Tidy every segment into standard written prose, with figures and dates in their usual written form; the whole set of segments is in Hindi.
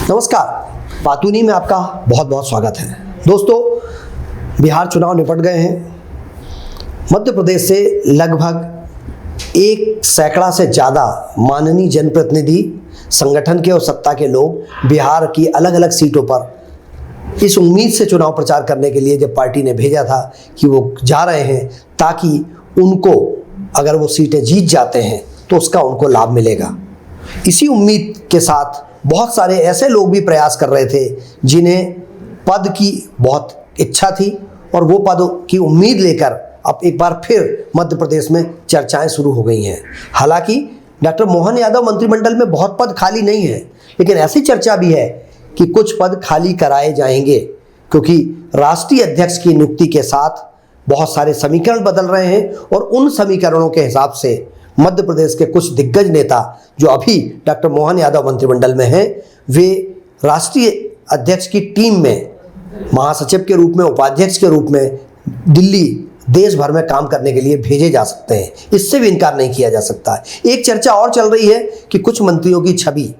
नमस्कार, बातूनी में आपका बहुत बहुत स्वागत है। दोस्तों, बिहार चुनाव निपट गए हैं। मध्य प्रदेश से लगभग 1 सैकड़ा से ज़्यादा माननीय जनप्रतिनिधि, संगठन के और सत्ता के लोग बिहार की अलग अलग सीटों पर इस उम्मीद से चुनाव प्रचार करने के लिए जब पार्टी ने भेजा था कि वो जा रहे हैं ताकि उनको अगर वो सीटें जीत जाते हैं तो उसका उनको लाभ मिलेगा। इसी उम्मीद के साथ बहुत सारे ऐसे लोग भी प्रयास कर रहे थे जिन्हें पद की बहुत इच्छा थी और वो पद की उम्मीद लेकर अब एक बार फिर मध्य प्रदेश में चर्चाएं शुरू हो गई हैं। हालांकि डॉक्टर मोहन यादव मंत्रिमंडल में बहुत पद खाली नहीं है, लेकिन ऐसी चर्चा भी है कि कुछ पद खाली कराए जाएंगे क्योंकि राष्ट्रीय अध्यक्ष की नियुक्ति के साथ बहुत सारे समीकरण बदल रहे हैं और उन समीकरणों के हिसाब से मध्य प्रदेश के कुछ दिग्गज नेता जो अभी डॉक्टर मोहन यादव मंत्रिमंडल में हैं, वे राष्ट्रीय अध्यक्ष की टीम में महासचिव के रूप में, उपाध्यक्ष के रूप में दिल्ली, देश भर में काम करने के लिए भेजे जा सकते हैं। इससे भी इनकार नहीं किया जा सकता। एक चर्चा और चल रही है कि कुछ मंत्रियों की छवि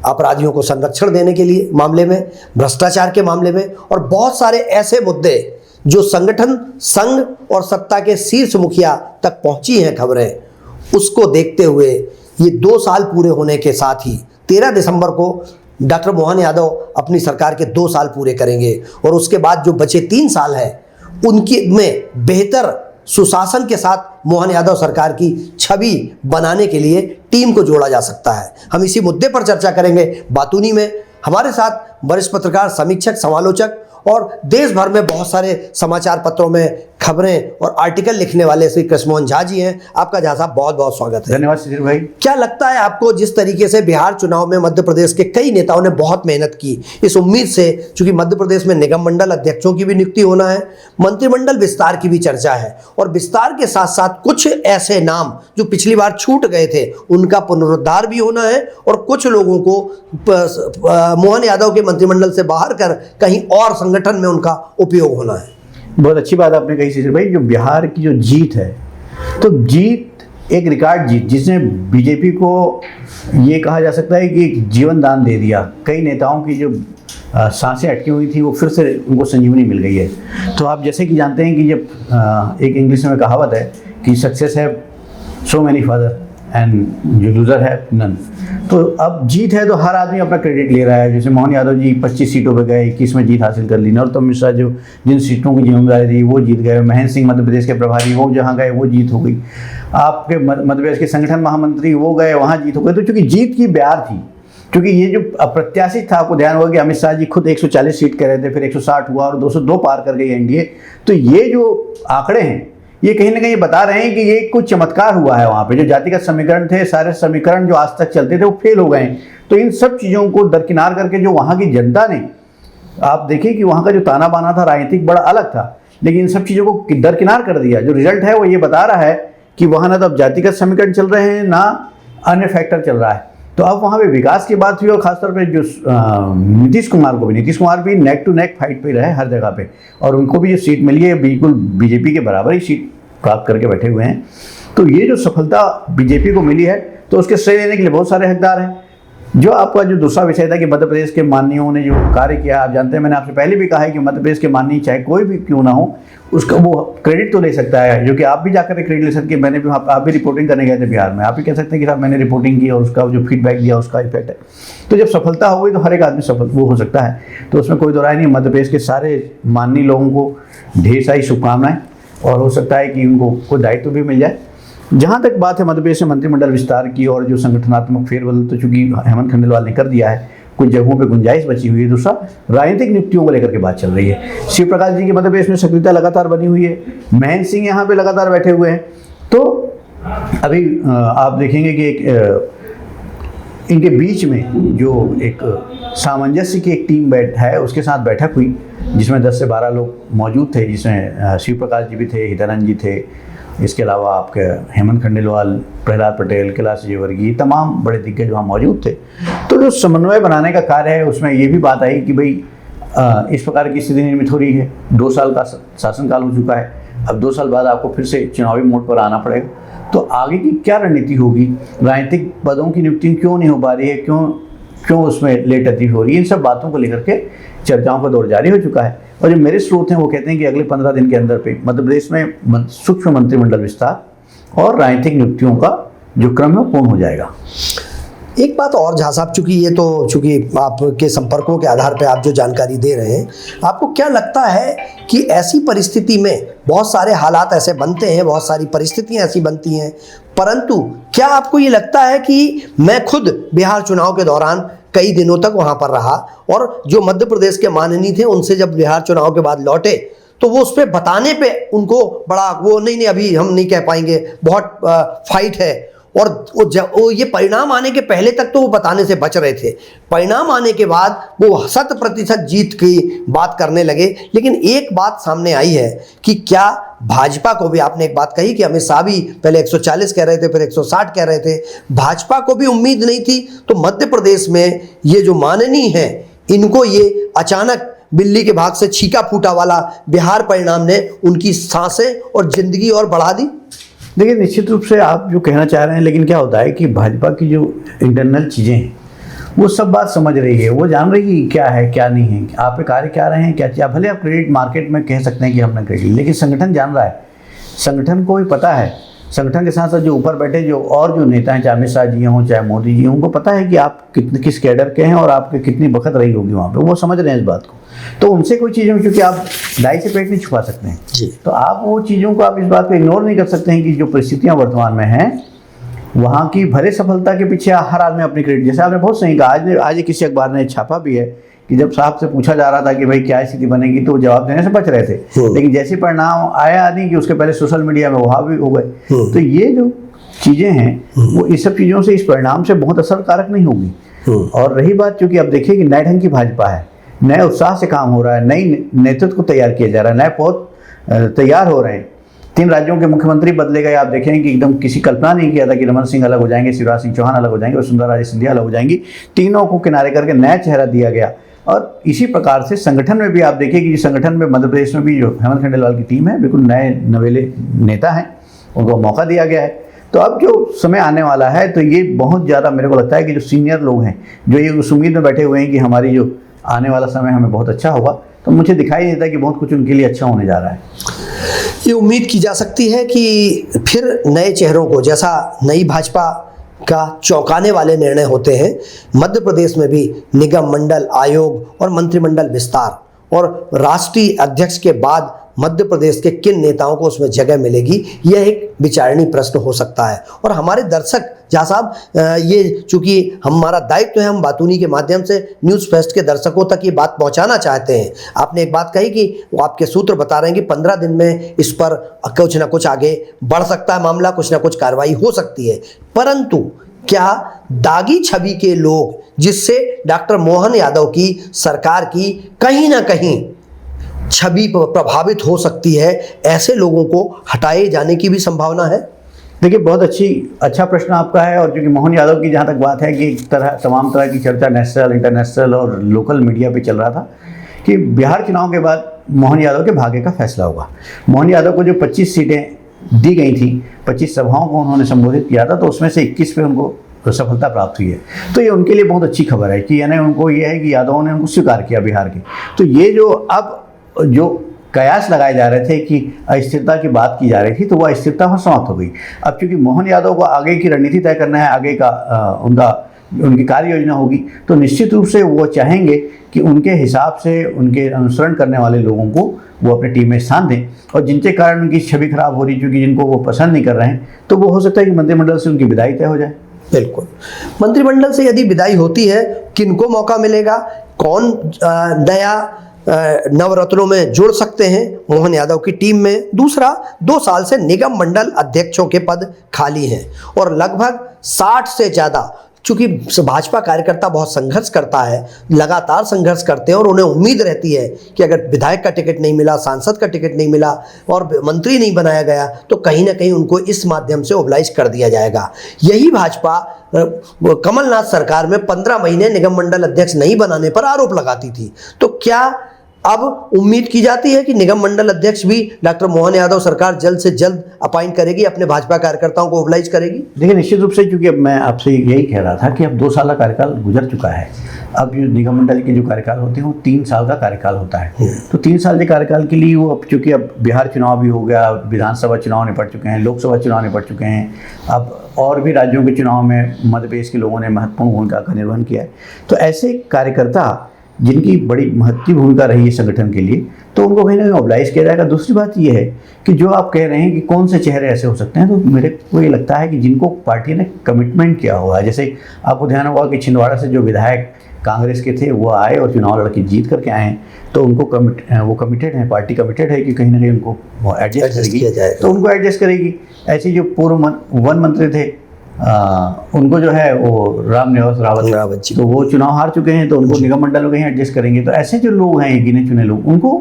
अपराधियों को संरक्षण देने के लिए मामले में, भ्रष्टाचार के मामले में और बहुत सारे ऐसे मुद्दे जो संगठन, संघ और सत्ता के शीर्ष मुखिया तक पहुंची हैं खबरें, उसको देखते हुए ये 2 साल पूरे होने के साथ ही 13 दिसंबर को डॉक्टर मोहन यादव अपनी सरकार के 2 साल पूरे करेंगे और उसके बाद जो बचे 3 साल हैं उनके में बेहतर सुशासन के साथ मोहन यादव सरकार की छवि बनाने के लिए टीम को जोड़ा जा सकता है। हम इसी मुद्दे पर चर्चा करेंगे बातूनी में। हमारे साथ वरिष्ठ पत्रकार, समीक्षक, समालोचक और देश भर में बहुत सारे समाचार पत्रों में खबरें और आर्टिकल लिखने वाले श्री कृष्णमोहन झा जी हैं। आपका झा साहब बहुत बहुत स्वागत है। धन्यवाद शिशिर भाई। क्या लगता है आपको, जिस तरीके से बिहार चुनाव में मध्य प्रदेश के कई नेताओं ने बहुत मेहनत की इस उम्मीद से, चूंकि मध्य प्रदेश में निगम मंडल अध्यक्षों की भी नियुक्ति होना है, मंत्रिमंडल विस्तार की भी चर्चा है और विस्तार के साथ साथ कुछ ऐसे नाम जो पिछली बार छूट गए थे उनका पुनरुद्धार भी होना है और कुछ लोगों को मोहन यादव के मंत्रिमंडल से बाहर कर कहीं और संगठन में उनका उपयोग होना है। बहुत अच्छी बात आपने कही शिशिर भाई। जो बिहार की जो जीत है, तो जीत एक रिकॉर्ड जीत जिसने बीजेपी को ये कहा जा सकता है कि एक जीवन दान दे दिया। कई नेताओं की जो सांसें अटकी हुई थी वो फिर से उनको संजीवनी मिल गई है। तो आप जैसे कि जानते हैं कि जब एक इंग्लिश में कहावत है कि सक्सेस है सो मैनी फादर एंड जो लूज़र है नन। तो अब जीत है तो हर आदमी अपना क्रेडिट ले रहा है। जैसे मोहन यादव जी 25 सीटों पे गए, 21 में जीत हासिल कर ली। नरोत्तम मिश्रा जो जिन सीटों की जिम्मेदारी थी वो जीत गए। महेंद्र सिंह मध्य प्रदेश के प्रभारी, वो जहाँ गए वो जीत हो गई। आपके मध्य प्रदेश के संगठन महामंत्री वो गए, वहाँ जीत हो गई। तो चूँकि जीत की ब्यार थी, क्योंकि ये जो अप्रत्याशित था, आपको ध्यान होगा कि अमित शाह जी खुद 140 सीट कह रहे थे, फिर 160 हुआ और 202 पार कर गई एनडीए। तो ये जो आंकड़े हैं ये कहीं ना कहीं बता रहे हैं कि ये कुछ चमत्कार हुआ है। वहाँ पे जो जातिगत समीकरण थे, सारे समीकरण जो आज तक चलते थे वो फेल हो गए। तो इन सब चीज़ों को दरकिनार करके जो वहाँ की जनता ने, आप देखिए कि वहाँ का जो ताना बाना था राजनीतिक बड़ा अलग था, लेकिन इन सब चीज़ों को दरकिनार कर दिया। जो रिजल्ट है वो ये बता रहा है कि वहाँ ना तो अब जातिगत समीकरण चल रहे हैं, ना अन्य फैक्टर चल रहा है। तो अब वहाँ पे विकास की बात हुई और खासतौर पे जो नीतीश कुमार भी नेक टू नेक फाइट पे रहे हर जगह पे, और उनको भी जो सीट मिली है बिल्कुल बीजेपी के बराबर ही सीट प्राप्त करके बैठे हुए हैं। तो ये जो सफलता बीजेपी को मिली है तो उसके श्रेय लेने के लिए बहुत सारे हकदार हैं। जो आपका जो दूसरा विषय था कि मध्य प्रदेश के माननीयों ने जो कार्य किया, आप जानते हैं मैंने आपसे पहले भी कहा है कि मध्य प्रदेश के माननीय चाहे कोई भी क्यों ना हो, उसका वो क्रेडिट तो ले सकता है, जो कि आप भी जाकर क्रेडिट ले सकते हैं। मैंने भी, आप भी रिपोर्टिंग करने गए थे बिहार में, आप भी कह सकते हैं कि साहब मैंने रिपोर्टिंग की और उसका जो फीडबैक दिया उसका इफेक्ट है। तो जब सफलता हो गई तो हर एक आदमी सफल वो हो सकता है, तो उसमें कोई दो राय नहीं। मध्य प्रदेश के सारे माननीय लोगों को ढेर सारी शुभकामनाएं और हो सकता है कि उनको कोई दायित्व भी मिल जाए। जहाँ तक बात है मध्य प्रदेश में मंत्रिमंडल विस्तार की और जो संगठनात्मक फेरबदल, तो चूंकि हेमंत खंडेलवाल ने कर दिया है, कुछ जगहों पे गुंजाइश बची हुई है। दूसरा, राजनीतिक नियुक्तियों को लेकर के बात चल रही है। शिव प्रकाश जी की मध्य प्रदेश में सक्रियता लगातार बनी हुई है, महेंद्र सिंह यहाँ पे लगातार बैठे हुए हैं। तो अभी आप देखेंगे कि इनके बीच में जो एक सामंजस्य की एक टीम है, उसके साथ बैठक हुई जिसमें 10 से 12 लोग मौजूद थे, जिसमें शिव प्रकाश जी भी थे, हितानंद जी थे, इसके अलावा आपके हेमंत खंडेलवाल, प्रहलाद पटेल, कैलाश विजयवर्गीय, तमाम बड़े दिग्गज वहाँ मौजूद थे। तो जो समन्वय बनाने का कार्य है उसमें ये भी बात आई कि भाई इस प्रकार की स्थिति निर्मित हो रही है। 2 साल का शासनकाल हो चुका है, अब 2 साल बाद आपको फिर से चुनावी मोड पर आना पड़ेगा। तो आगे की क्या रणनीति होगी, राजनीतिक पदों की नियुक्ति क्यों नहीं हो पा रही है, क्यों क्यों उसमें लेटती हो रही है, इन सब बातों को लेकर के चर्चाओं का दौर जारी हो चुका है। और जो मेरे स्रोत हैं वो कहते हैं कि अगले 15 दिन के अंदर पे मध्य प्रदेश में सूक्ष्म मंत्रिमंडल विस्तार और राजनीतिक नियुक्तियों का जो क्रम है वो पूर्ण हो जाएगा। एक बात और झा साहब, चूंकि आपके संपर्कों के आधार पर आप जो जानकारी दे रहे हैं, आपको क्या लगता है कि ऐसी परिस्थिति में बहुत सारे हालात ऐसे बनते हैं, बहुत सारी परिस्थितियां ऐसी बनती हैं, परंतु क्या आपको ये लगता है कि मैं खुद बिहार चुनाव के दौरान कई दिनों तक वहां पर रहा और जो मध्य प्रदेश के माननीय थे उनसे जब बिहार चुनाव के बाद लौटे तो वो उस पर बताने पे उनको बड़ा वो नहीं अभी हम नहीं कह पाएंगे, बहुत फाइट है, और वो ये परिणाम आने के पहले तक तो वो बताने से बच रहे थे, परिणाम आने के बाद वो 100% जीत की बात करने लगे। लेकिन एक बात सामने आई है कि क्या भाजपा को भी, आपने एक बात कही कि अमित शाह भी पहले 140 कह रहे थे, फिर 160 कह रहे थे, भाजपा को भी उम्मीद नहीं थी, तो मध्य प्रदेश में ये जो माननीय हैं इनको ये अचानक बिल्ली के भाग से छीका फूटा वाला बिहार परिणाम ने उनकी सांसें और जिंदगी और बढ़ा दी। देखिए, निश्चित रूप से आप जो कहना चाह रहे हैं, लेकिन क्या होता है कि भाजपा की जो इंटरनल चीज़ें हैं वो सब बात समझ रही है, वो जान रही है क्या है क्या नहीं है, आप पे कार्य क्या रहे हैं क्या चीज़। भले आप क्रेडिट मार्केट में कह सकते हैं कि हमने क्रेडिट, लेकिन संगठन जान रहा है, संगठन को भी पता है, संगठन के साथ साथ जो ऊपर बैठे जो और जो नेता हैं, चाहे अमित शाह जी हों चाहे मोदी जी हों, उनको पता है कि आप किस कैडर के हैं और आपकी कितनी बखत रही होगी वहाँ पे, वो समझ रहे हैं इस बात को। तो उनसे कोई चीज़ें, क्योंकि आप दाई से पेट नहीं छुपा सकते हैं जी, तो आप वो चीज़ों को आप इस बात को इग्नोर नहीं कर सकते हैं कि जो परिस्थितियाँ वर्तमान में हैं वहाँ की भले सफलता के पीछे हर आदमी अपनी क्रेडिट, जैसे आपने बहुत सही कहा, आज किसी अखबार ने छापा भी है कि जब साहब से पूछा जा रहा था कि भाई क्या स्थिति बनेगी तो वो जवाब देने से बच रहे थे, लेकिन जैसे परिणाम आया नहीं कि उसके पहले सोशल मीडिया में वहाँ भी हो गए। तो ये जो चीज़ें हैं वो इस सब चीज़ों से, इस परिणाम से बहुत असरकारक नहीं होगी। और रही बात, चूँकि अब देखिए कि नए ढंग की भाजपा है, नए उत्साह से काम हो रहा है, नई नेतृत्व को तैयार किया जा रहा है, नए पौध तैयार हो रहे हैं। 3 राज्यों के मुख्यमंत्री बदले गए, आप देखें कि एकदम किसी कल्पना नहीं किया था कि रमन सिंह अलग हो जाएंगे, शिवराज सिंह चौहान अलग हो जाएंगे और सुंदरा राजे सिंधिया अलग हो जाएंगी। तीनों को किनारे करके नया चेहरा दिया गया। और इसी प्रकार से संगठन में भी आप देखिए कि संगठन में मध्य प्रदेश में भी जो हेमंत खंडेलवाल की टीम है, बिल्कुल नए नवेले नेता हैं, उनको मौका दिया गया है। तो अब जो समय आने वाला है तो ये बहुत ज़्यादा मेरे को लगता है कि जो सीनियर लोग हैं जो ये उस उम्मीद में बैठे हुए हैं कि हमारी जो आने वाला समय हमें बहुत अच्छा होगा, तो मुझे दिखाई देता है कि बहुत कुछ उनके लिए अच्छा होने जा रहा है। ये उम्मीद की जा सकती है कि फिर नए चेहरों को, जैसा नई भाजपा का चौंकाने वाले निर्णय होते हैं, मध्य प्रदेश में भी निगम मंडल आयोग और मंत्रिमंडल विस्तार और राष्ट्रीय अध्यक्ष के बाद मध्य प्रदेश के किन नेताओं को उसमें जगह मिलेगी, यह एक विचारणीय प्रश्न हो सकता है। और हमारे दर्शक झा साहब, ये चूंकि हमारा दायित्व है, हम बातूनी के माध्यम से न्यूज़ फर्स्ट के दर्शकों तक ये बात पहुंचाना चाहते हैं। आपने एक बात कही कि वो आपके सूत्र बता रहे हैं कि 15 दिन में इस पर कुछ ना कुछ आगे बढ़ सकता है मामला, कुछ ना कुछ कार्रवाई हो सकती है, परंतु क्या दागी छवि के लोग, जिससे डॉक्टर मोहन यादव की सरकार की कहीं ना कहीं छवि प्रभावित हो सकती है, ऐसे लोगों को हटाए जाने की भी संभावना है? देखिए, बहुत अच्छा प्रश्न आपका है। और क्योंकि मोहन यादव की जहाँ तक बात है कि तमाम तरह की चर्चा नेशनल, इंटरनेशनल और लोकल मीडिया पे चल रहा था कि बिहार चुनाव के बाद मोहन यादव के भाग्य का फैसला होगा। मोहन यादव को जो 25 सीटें दी गई थी, 25 सभाओं को उन्होंने संबोधित किया था, तो उसमें से 21 पे उनको सफलता प्राप्त हुई है। तो ये उनके लिए बहुत अच्छी खबर है कि यानी उनको ये है कि यादवों ने उनको स्वीकार किया बिहार के। तो ये जो कयास लगाए जा रहे थे कि अस्थिरता की बात की जा रही थी, तो वह अस्थिरता वहाँ समाप्त हो गई। अब चूंकि मोहन यादव को आगे की रणनीति तय करना है, आगे का उनकी कार्य योजना होगी, तो निश्चित रूप से वो चाहेंगे कि उनके हिसाब से उनके अनुसरण करने वाले लोगों को वो अपने टीम में स्थान दें। और जिनके कारण उनकी छवि खराब हो रही, क्योंकि जिनको वो पसंद नहीं कर रहे हैं, तो वो हो सकता है कि मंत्रिमंडल से उनकी विदाई तय हो जाए। बिल्कुल, मंत्रिमंडल से यदि विदाई होती है, किनको मौका मिलेगा, कौन नया नवरत्नों में जुड़ सकते हैं मोहन यादव की टीम में? दूसरा, 2 साल से निगम मंडल अध्यक्षों के पद खाली हैं और लगभग 60 से ज़्यादा, चूंकि भाजपा कार्यकर्ता बहुत संघर्ष करता है, लगातार संघर्ष करते हैं और उन्हें उम्मीद रहती है कि अगर विधायक का टिकट नहीं मिला, सांसद का टिकट नहीं मिला और मंत्री नहीं बनाया गया, तो कहीं ना कहीं उनको इस माध्यम से ओबलाइज कर दिया जाएगा। यही भाजपा कमलनाथ सरकार में 15 महीने निगम मंडल अध्यक्ष नहीं बनाने पर आरोप लगाती थी। तो क्या अब उम्मीद की जाती है कि निगम मंडल अध्यक्ष भी डॉक्टर मोहन यादव सरकार जल्द से जल्द अपॉइंट करेगी, अपने भाजपा कार्यकर्ताओं को मोबिलाइज करेगी। देखिए, निश्चित रूप से, क्योंकि अब मैं आपसे यही कह रहा था कि अब 2 साल का कार्यकाल गुजर चुका है। अब जो निगम मंडल के जो कार्यकाल होते हैं वो 3 साल का कार्यकाल होता है। तो 3 साल के कार्यकाल के लिए वो, अब चूंकि अब बिहार चुनाव भी हो गया, विधानसभा चुनाव निपट चुके हैं, लोकसभा चुनाव निपट चुके हैं, अब और भी राज्यों के चुनाव में मध्य प्रदेश के लोगों ने महत्वपूर्ण भूमिका का निर्वहन किया है। तो ऐसे कार्यकर्ता जिनकी बड़ी महत्वपूर्ण भूमिका रही है संगठन के लिए, तो उनको कहीं ना कहीं मोबिलाइज किया जाएगा। दूसरी बात ये है कि जो आप कह रहे हैं कि कौन से चेहरे ऐसे हो सकते हैं, तो मेरे को ये लगता है कि जिनको पार्टी ने कमिटमेंट किया हुआ है, जैसे आपको ध्यान होगा कि छिंदवाड़ा से जो विधायक कांग्रेस के थे वो आए और चुनाव लड़के जीत करके आए हैं, तो उनको वो कमिटेड है, पार्टी कमिटेड है कि कहीं ना कहीं उनको एडजस्ट करेगी, तो उनको एडजस्ट करेगी। ऐसे जो पूर्व वन मंत्री थे, उनको जो है वो राम निवास रावत जी, तो वो चुनाव हार चुके हैं, तो उनको निगम मंडल में कहीं एडजस्ट करेंगे। तो ऐसे जो लोग हैं, गिने चुने लोग, उनको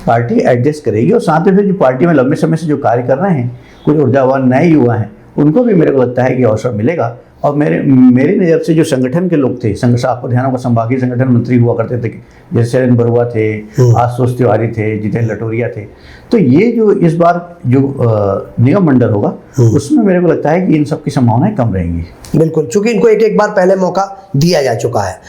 पार्टी एडजस्ट करेगी। और साथ में फिर जो पार्टी में लंबे समय से जो कार्य कर रहे हैं, कुछ ऊर्जावान नए युवा हैं, उनको भी मेरे को लगता है कि अवसर मिलेगा। और मेरी नज़र से जो संगठन के लोग थे, आपको ध्यान होगा संभागीय संगठन मंत्री हुआ करते थे, जैसे शरण बरुआ थे, आशुतोष तिवारी थे, जितेंद्र लटोरिया थे, तो ये जो इस बार जो निगम मंडल होगा उसमें मेरे को लगता है कि इन सब की संभावनाएं कम रहेंगी। बिल्कुल, चूंकि इनको एक बार पहले मौका दिया जा चुका है।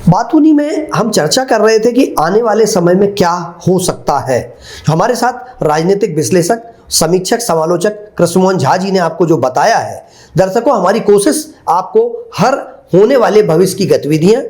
बातूनी में हम चर्चा कर रहे थे कि आने वाले समय में क्या हो सकता है। हमारे साथ राजनीतिक विश्लेषक, समीक्षक, समालोचक कृष्णमोहन झा जी ने आपको जो बताया है, दर्शकों, हमारी कोशिश आपको हर होने वाले भविष्य की गतिविधियां,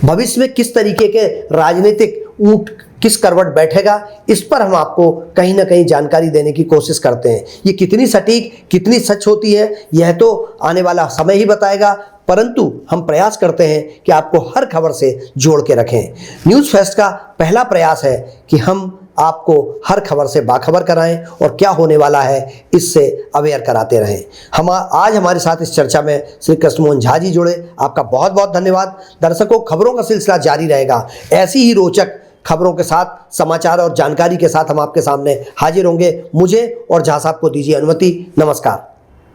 भविष्य में किस तरीके के राजनीतिक ऊंट किस करवट बैठेगा, इस पर हम आपको कहीं ना कहीं जानकारी देने की कोशिश करते हैं। ये कितनी सटीक, कितनी सच होती है, यह तो आने वाला समय ही बताएगा, परंतु हम प्रयास करते हैं कि आपको हर खबर से जोड़ के रखें। न्यूज़ फेस्ट का पहला प्रयास है कि हम आपको हर खबर से बाखबर कराएं और क्या होने वाला है इससे अवेयर कराते रहें। हम आज हमारे साथ इस चर्चा में श्री कृष्णमोहन झा जी जुड़े, आपका बहुत बहुत धन्यवाद। दर्शकों, खबरों का सिलसिला जारी रहेगा। ऐसी ही रोचक खबरों के साथ, समाचार और जानकारी के साथ हम आपके सामने हाजिर होंगे। मुझे और झा साहब को दीजिए अनुमति। नमस्कार।